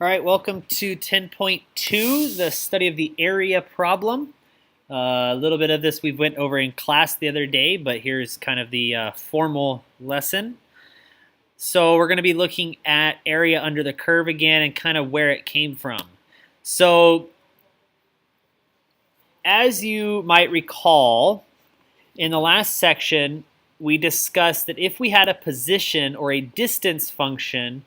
All right, welcome to 10.2, the study of the area problem. A little bit of this we went over in class the other day, but here's kind of the formal lesson. So we're going to be looking at area under the curve again and kind of where it came from. So as you might recall, in the last section, we discussed that if we had a position or a distance function,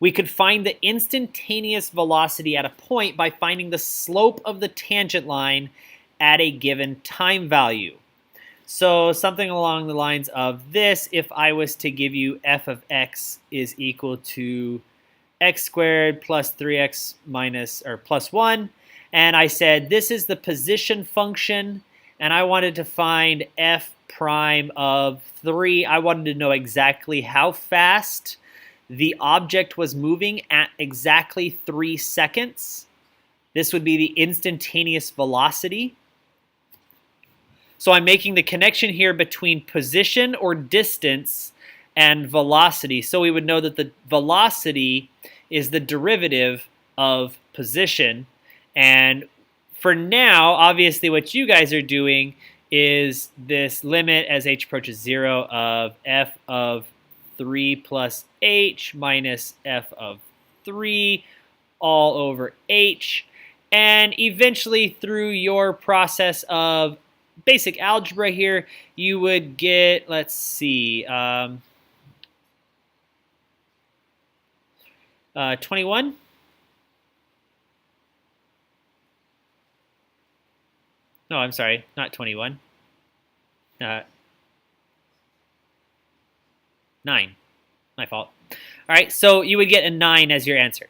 we could find the instantaneous velocity at a point by finding the slope of the tangent line at a given time value. So something along the lines of this: if I was to give you f of x is equal to x squared plus 3x minus or plus 1, and I said this is the position function, and I wanted to find f prime of 3. I wanted to know exactly how fast the object was moving at exactly 3 seconds. This would be the instantaneous velocity. So I'm making the connection here between position or distance and velocity. So we would know that the velocity is the derivative of position. And for now, obviously what you guys are doing is this limit as h approaches 0 of f of 3 plus h minus f of 3 all over h. And eventually through your process of basic algebra here, you would get, let's see, 21. No, I'm sorry, not 21. 9. My fault. All right, so you would get a 9 as your answer.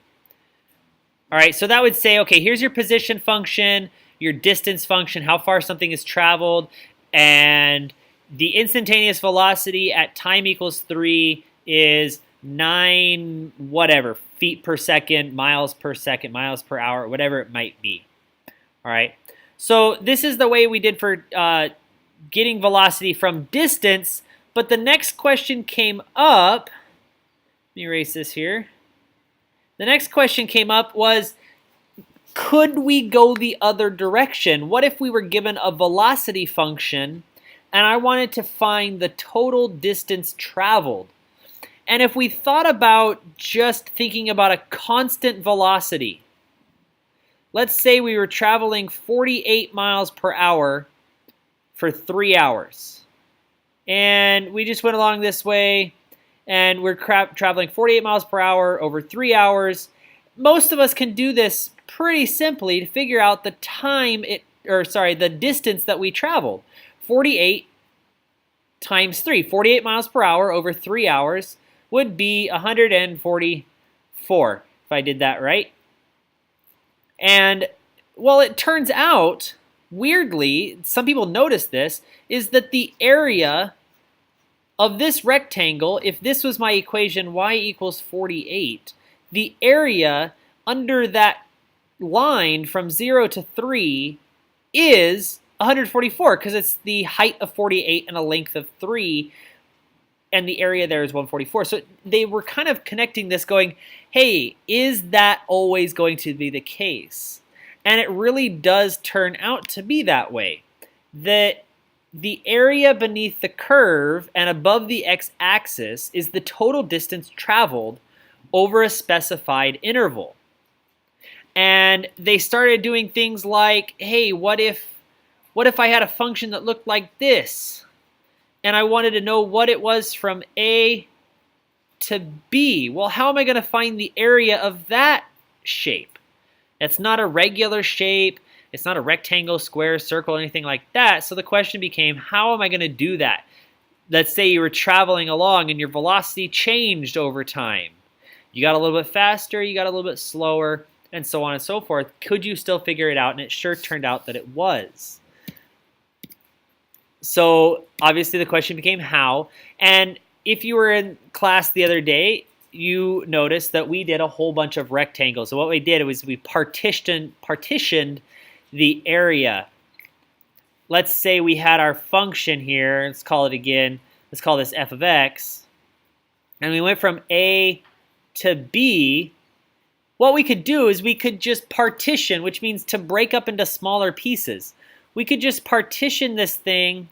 All right, so that would say, okay, here's your position function, your distance function, how far something has traveled, and the instantaneous velocity at time equals 3 is 9 whatever, feet per second, miles per hour, whatever it might be. All right, so this is the way we did for getting velocity from distance. But the next question came up. Let me erase this here. The next question came up was, could we go the other direction? What if we were given a velocity function and I wanted to find the total distance traveled? And if we thought about just thinking about a constant velocity, let's say we were traveling 48 miles per hour for 3 hours. And we just went along this way, and we're traveling 48 miles per hour over 3 hours. Most of us can do this pretty simply to figure out the the distance that we traveled. 48 times 3, 48 miles per hour over 3 hours would be 144, if I did that right. And, well, it turns out, weirdly, some people notice this, is that the area of this rectangle, if this was my equation, y equals 48, the area under that line from 0 to 3 is 144 because it's the height of 48 and a length of 3, and the area there is 144. So they were kind of connecting this going, hey, is that always going to be the case? And it really does turn out to be that way. That the area beneath the curve and above the x-axis is the total distance traveled over a specified interval. And they started doing things like, hey, what if I had a function that looked like this? And I wanted to know what it was from A to B. Well, how am I going to find the area of that shape? It's not a regular shape. It's not a rectangle, square, circle, anything like that. So the question became, how am I going to do that? Let's say you were traveling along and your velocity changed over time. You got a little bit faster, you got a little bit slower, and so on and so forth. Could you still figure it out? And it sure turned out that it was. So obviously the question became how. And if you were in class the other day, you noticed that we did a whole bunch of rectangles. So what we did was we partitioned the area. Let's say we had our function here. Let's call it again. Let's call this f of x. And we went from A to B. what we could do is we could just partition, which means to break up into smaller pieces. We could just partition this thing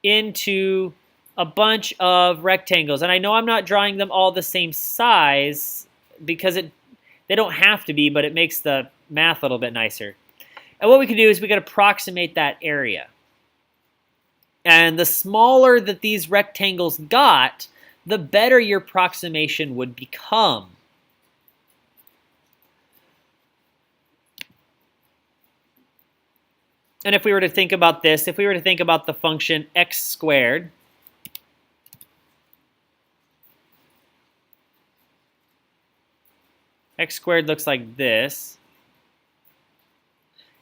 into a bunch of rectangles. And I know I'm not drawing them all the same size because they don't have to be, but it makes the math a little bit nicer. And what we can do is we can approximate that area. And the smaller that these rectangles got, the better your approximation would become. And if we were to think about this, if we were to think about the function x squared, x squared looks like this.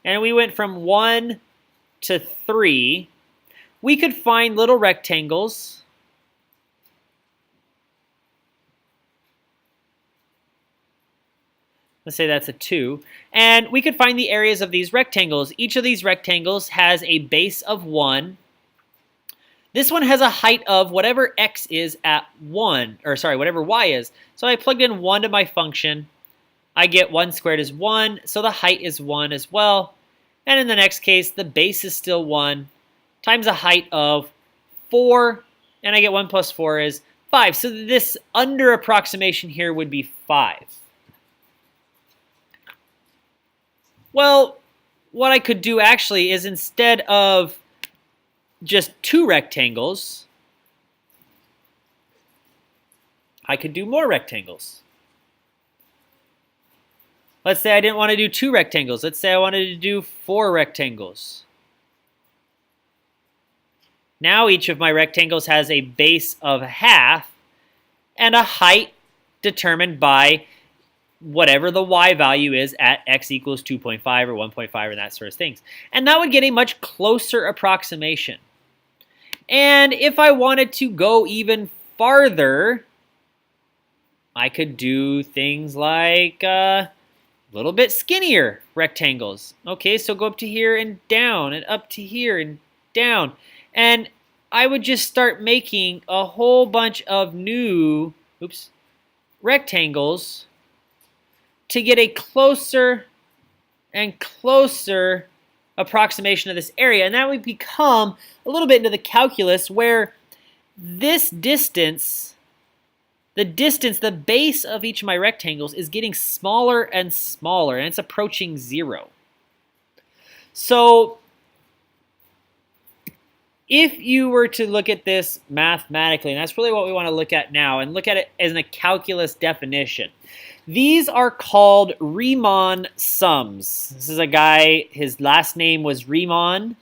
And we went from 1 to 3. We could find little rectangles. Let's say that's a 2. And we could find the areas of these rectangles. Each of these rectangles has a base of 1. This one has a height of whatever x is at 1, or sorry, whatever y is. So I plugged in 1 to my function. I get 1 squared is 1, so the height is 1 as well. And in the next case, the base is still 1 times a height of 4, and I get 1 plus 4 is 5. So this under approximation here would be 5. Well, what I could do actually is instead of just 2 rectangles, I could do more rectangles. Let's say I didn't want to do 2 rectangles. Let's say I wanted to do 4 rectangles. Now each of my rectangles has a base of half and a height determined by whatever the y value is at x equals 2.5 or 1.5 and that sort of things. And that would get a much closer approximation. And if I wanted to go even farther, I could do things like a little bit skinnier rectangles. Okay, so go up to here and down and up to here and down. And I would just start making a whole bunch of new rectangles to get a closer and closer approximation of this area. And that would become a little bit into the calculus where this distance, the base of each of my rectangles is getting smaller and smaller, and it's approaching 0. So if you were to look at this mathematically, and that's really what we want to look at now, and look at it as a calculus definition, these are called Riemann sums. This is a guy, his last name was Riemann,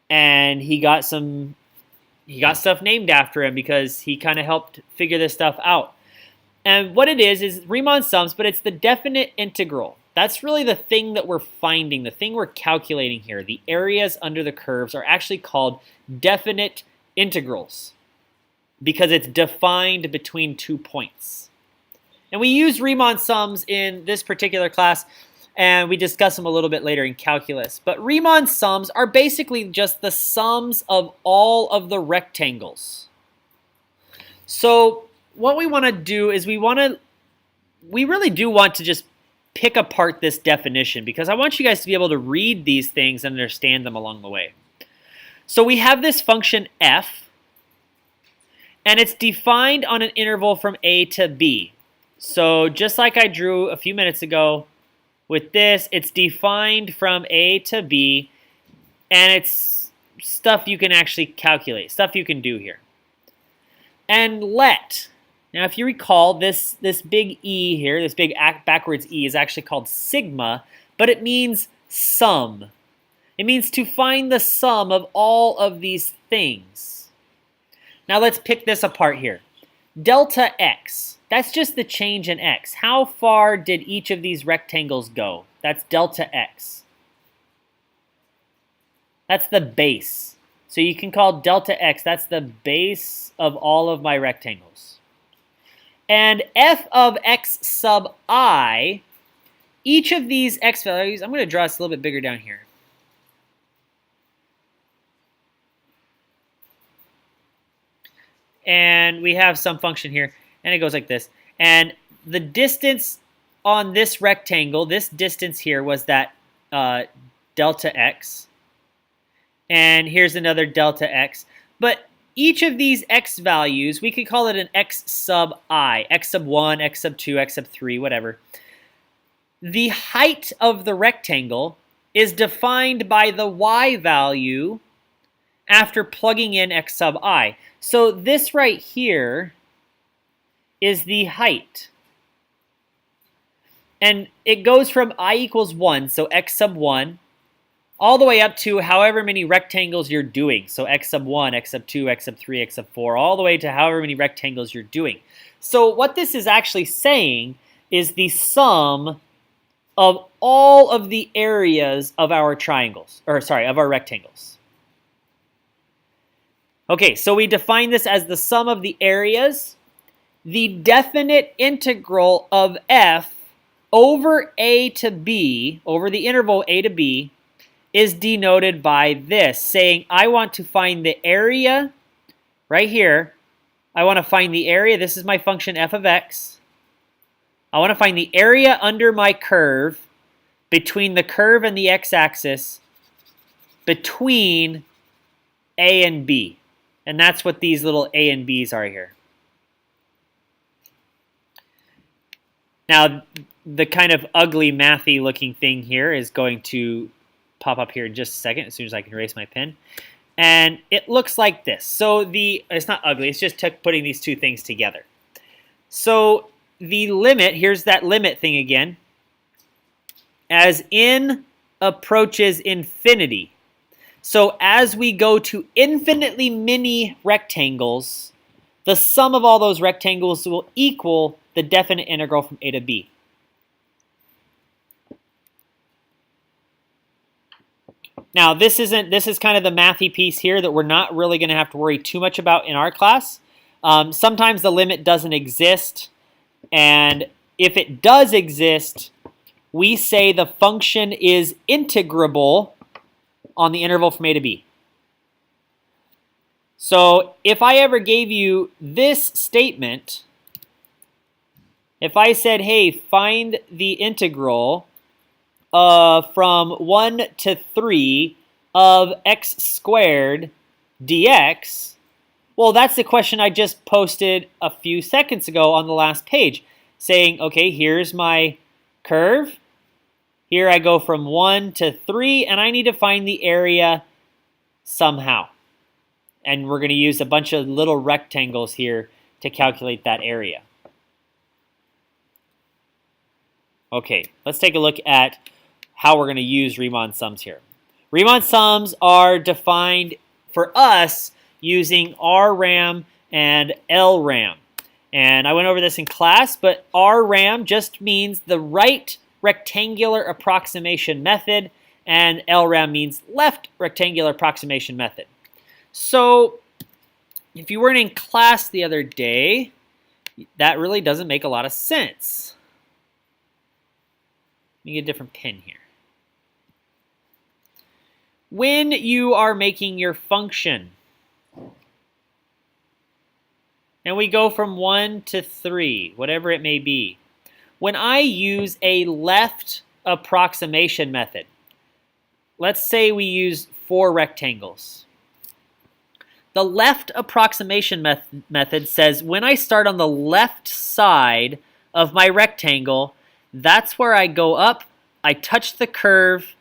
and he got stuff named after him because he kind of helped figure this stuff out. And what it is Riemann sums, but it's the definite integral. That's really the thing that we're finding, the thing we're calculating here. The areas under the curves are actually called definite integrals because it's defined between 2 points. And we use Riemann sums in this particular class, and we discuss them a little bit later in calculus. But Riemann sums are basically just the sums of all of the rectangles. So what we want to do is we really do want to just pick apart this definition because I want you guys to be able to read these things and understand them along the way. So we have this function f, and it's defined on an interval from a to b. So just like I drew a few minutes ago with this, it's defined from a to b, and it's stuff you can actually calculate, stuff you can do here. And let. Now, if you recall, this big E here, this big backwards E is actually called sigma, but it means sum. It means to find the sum of all of these things. Now, let's pick this apart here. Delta x, that's just the change in x. How far did each of these rectangles go? That's delta x. That's the base. So you can call delta x, that's the base of all of my rectangles. And f of x sub I, each of these x values, I'm going to draw this a little bit bigger down here. And we have some function here, and it goes like this. And the distance on this rectangle, this distance here was that delta x. And here's another delta x. But each of these x values, we could call it an x sub I, x sub 1, x sub 2, x sub 3, whatever. The height of the rectangle is defined by the y value after plugging in x sub I. So this right here is the height. And it goes from I equals 1, so x sub 1, all the way up to however many rectangles you're doing. So x sub 1, x sub 2, x sub 3, x sub 4, all the way to however many rectangles you're doing. So what this is actually saying is the sum of all of the areas of our triangles, or sorry, of our rectangles. Okay, so we define this as the sum of the areas. The definite integral of f over a to b, over the interval a to b, is denoted by this, saying I want to find the area right here. I want to find the area. This is my function f of x. I want to find the area under my curve between the curve and the x-axis between a and b. And that's what these little a and b's are here. Now, the kind of ugly mathy looking thing here is going to pop up here in just a second as soon as I can erase my pen. And it looks like this. So it's not ugly, it's just putting these two things together. So the limit, here's that limit thing again. As n approaches infinity. So as we go to infinitely many rectangles, the sum of all those rectangles will equal the definite integral from a to b. Now, this is kind of the mathy piece here that we're not really going to have to worry too much about in our class. Sometimes the limit doesn't exist, and if it does exist, we say the function is integrable on the interval from a to b. So if I ever gave you this statement, if I said, hey, find the integral from 1 to 3 of x squared dx, well, that's the question I just posted a few seconds ago on the last page, saying, okay, here's my curve. Here I go from 1 to 3, and I need to find the area somehow. And we're going to use a bunch of little rectangles here to calculate that area. Okay, let's take a look at how we're going to use Riemann sums here. Riemann sums are defined for us using RRAM and LRAM. And I went over this in class, but RRAM just means the right rectangular approximation method, and LRAM means left rectangular approximation method. So if you weren't in class the other day, that really doesn't make a lot of sense. Let me get a different pen here. When you are making your function, and we go from 1 to 3, whatever it may be, when I use a left approximation method, let's say we use 4 rectangles. The left approximation method says when I start on the left side of my rectangle, that's where I go up, I touch the curve,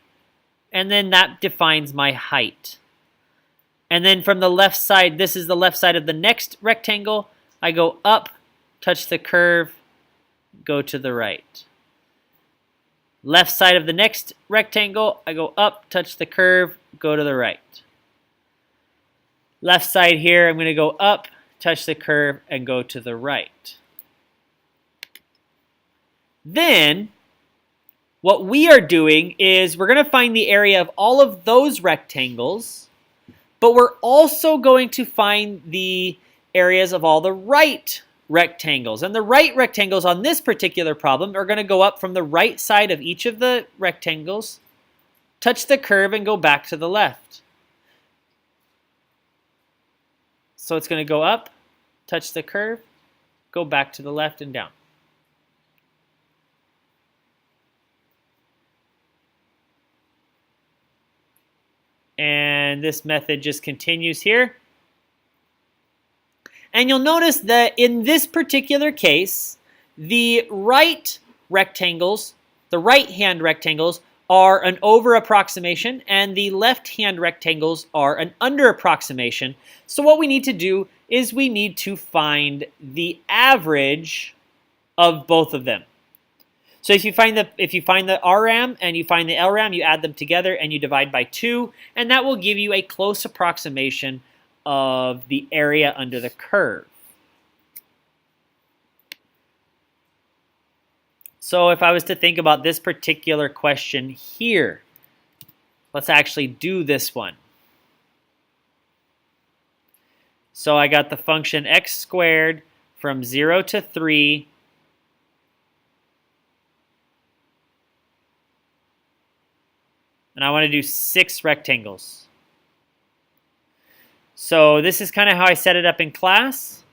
and then that defines my height. And then from the left side, this is the left side of the next rectangle, I go up, touch the curve, go to the right. Left side of the next rectangle, I go up, touch the curve, go to the right. Left side here, I'm going to go up, touch the curve, and go to the right. Then, what we are doing is we're going to find the area of all of those rectangles, but we're also going to find the areas of all the right rectangles. And the right rectangles on this particular problem are going to go up from the right side of each of the rectangles, touch the curve, and go back to the left. So it's going to go up, touch the curve, go back to the left and down. And this method just continues here. And you'll notice that in this particular case, the right hand rectangles are an over approximation, and the left hand rectangles are an under approximation. So what we need to do is we need to find the average of both of them. So if you find the RRAM and you find the LRAM, you add them together and you divide by 2, and that will give you a close approximation of the area under the curve. So if I was to think about this particular question here, let's actually do this one. So I got the function x squared from 0 to 3 and I want to do 6 rectangles. So this is kind of how I set it up in class.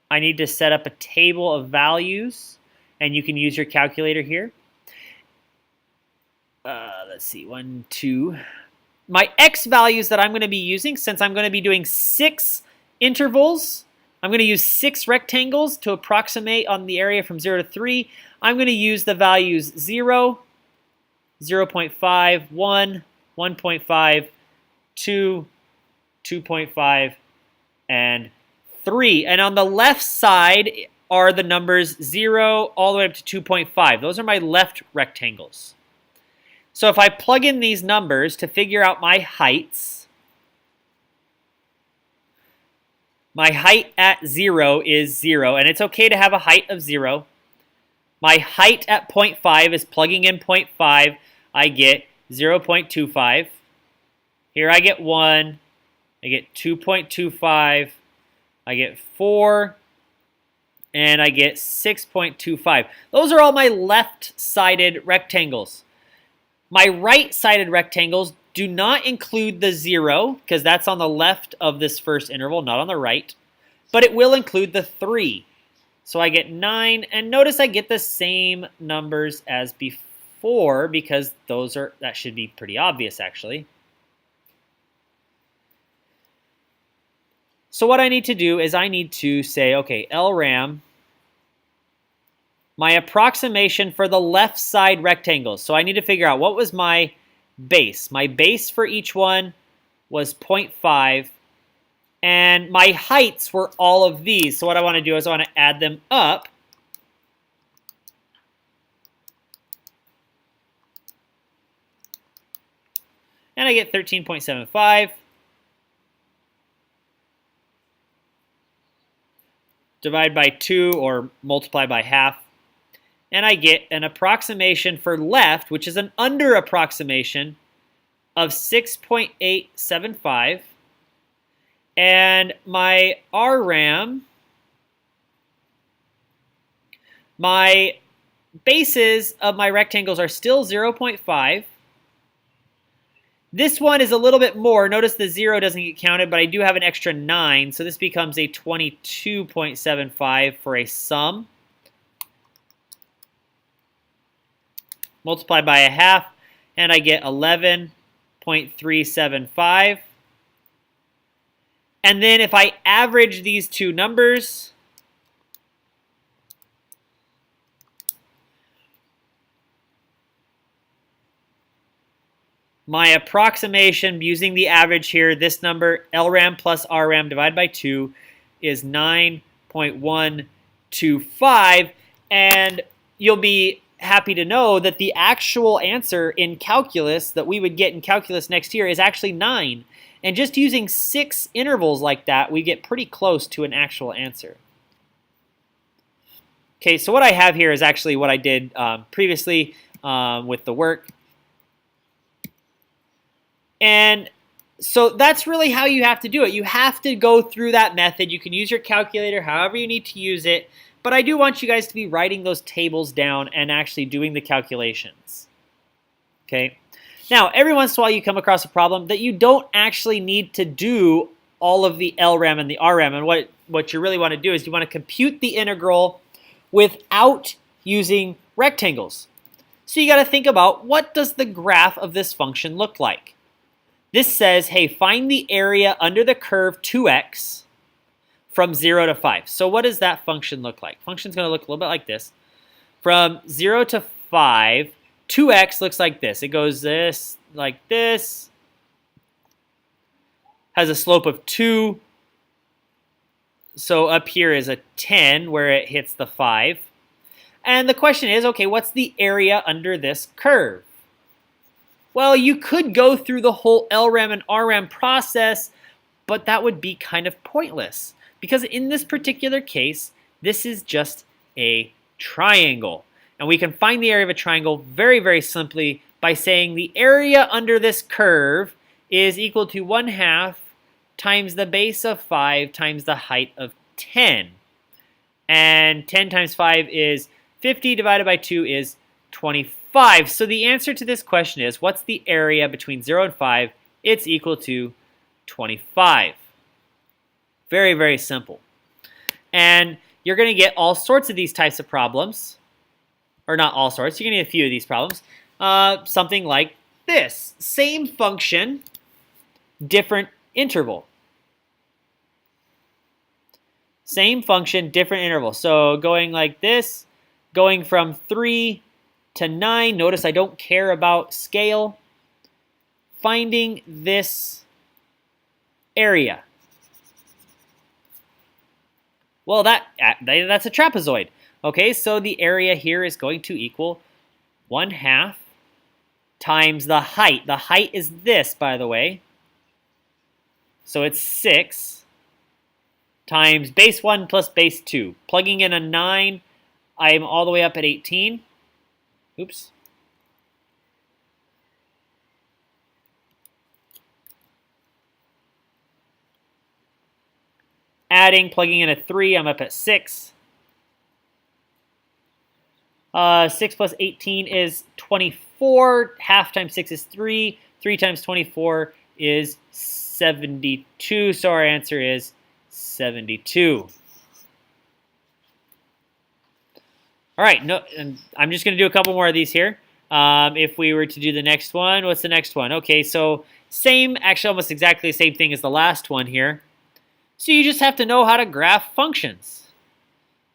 I need to set up a table of values, and you can use your calculator here. Let's see, 1, 2. My x values that I'm going to be using, since I'm going to be doing 6 intervals, I'm going to use 6 rectangles to approximate on the area from 0 to 3. I'm going to use the values 0, 0.5, 1, 1.5, 2, 2.5, and 3. And on the left side are the numbers 0 all the way up to 2.5. Those are my left rectangles. So if I plug in these numbers to figure out my heights, my height at 0 is 0, and it's okay to have a height of 0. My height at 0.5 is plugging in 0.5. I get 0.25. Here I get 1. I get 2.25. I get 4. And I get 6.25. Those are all my left-sided rectangles. My right-sided rectangles do not include the 0, because that's on the left of this first interval, not on the right. But it will include the 3. So I get 9, and notice I get the same numbers as before, because that should be pretty obvious, actually. So what I need to do is I need to say, okay, LRAM, my approximation for the left side rectangles. So I need to figure out what was my base. My base for each one was 0.5, and my heights were all of these. So what I want to do is I want to add them up. And I get 13.75. Divide by 2 or multiply by half. And I get an approximation for left, which is an under approximation, of 6.875. And my RRAM, my bases of my rectangles are still 0.5. This one is a little bit more. Notice the 0 doesn't get counted, but I do have an extra 9, so this becomes a 22.75 for a sum. Multiply by a half, and I get 11.375. And then if I average these two numbers, my approximation using the average here, this number, LRAM plus RRAM divided by 2, is 9.125. And you'll be happy to know that the actual answer in calculus that we would get in calculus next year is actually 9. And just using 6 intervals like that, we get pretty close to an actual answer. Okay, so what I have here is actually what I did previously with the work. And so that's really how you have to do it. You have to go through that method. You can use your calculator however you need to use it. But I do want you guys to be writing those tables down and actually doing the calculations. Okay. Now, every once in a while you come across a problem that you don't actually need to do all of the LRAM and the RRAM. And what you really want to do is you want to compute the integral without using rectangles. So you got to think about, what does the graph of this function look like? This says, hey, find the area under the curve 2x from 0 to 5. So what does that function look like? Function's going to look a little bit like this. From 0 to 5, 2x looks like this. It goes this, like this, has a slope of 2. So up here is a 10 where it hits the 5. And the question is, okay, what's the area under this curve? Well, you could go through the whole LRAM and RRAM process, but that would be kind of pointless. Because in this particular case, this is just a triangle. And we can find the area of a triangle very, very simply by saying the area under this curve is equal to 1/2 times the base of 5 times the height of 10. And 10 times 5 is 50, divided by 2 is 25. So the answer to this question is, what's the area between 0 and 5? It's equal to 25. Very, very simple. And you're going to get all sorts of these types of problems. Or not all sorts, you're going to get a few of these problems. Something like this. Same function, different interval. Same function, different interval. So going like this, going from 3 to 9. Notice I don't care about scale. Finding this area. Well, that's a trapezoid. Okay, so the area here is going to equal 1/2 times the height. The height is this, by the way. So it's 6 times base 1 plus base 2. Plugging in a 9, I'm all the way up at 18. Oops. Adding, plugging in a 3, I'm up at 6. 6 plus 18 is 24. Half times 6 is 3. 3 times 24 is 72. So our answer is 72. All right, and I'm just going to do a couple more of these here. If we were to do the next one, what's the next one? Okay, so same, actually almost exactly the same thing as the last one here. So you just have to know how to graph functions.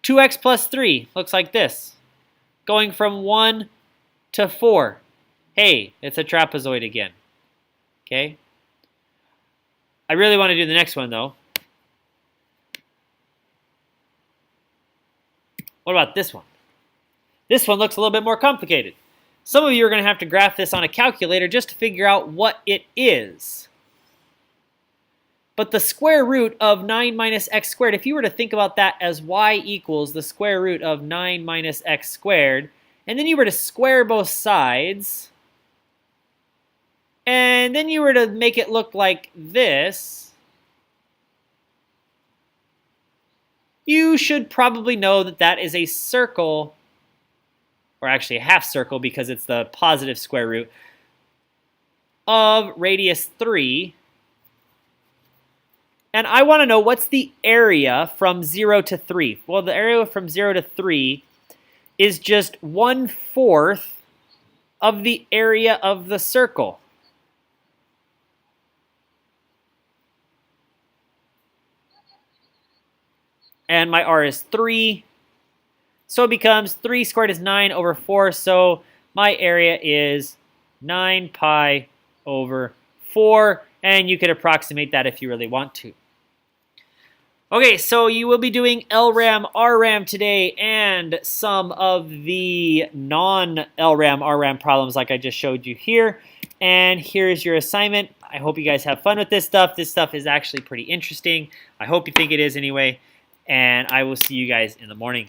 2x plus 3 looks like this. Going from 1 to 4. Hey, it's a trapezoid again. Okay? I really want to do the next one, though. What about this one? This one looks a little bit more complicated. Some of you are going to have to graph this on a calculator just to figure out what it is. But the square root of 9 minus x squared, if you were to think about that as y equals the square root of 9 minus x squared, and then you were to square both sides, and then you were to make it look like this, you should probably know that that is a circle, or actually a half circle because it's the positive square root, of radius 3. And I want to know, what's the area from 0 to 3? Well, the area from 0 to 3 is just 1/4 of the area of the circle. And my r is 3. So it becomes 3 squared is 9 over 4. So my area is 9 pi over 4. And you could approximate that if you really want to. Okay, so you will be doing LRAM, RRAM today, and some of the non-LRAM, RRAM problems like I just showed you here. And here's your assignment. I hope you guys have fun with this stuff. This stuff is actually pretty interesting. I hope you think it is anyway. And I will see you guys in the morning.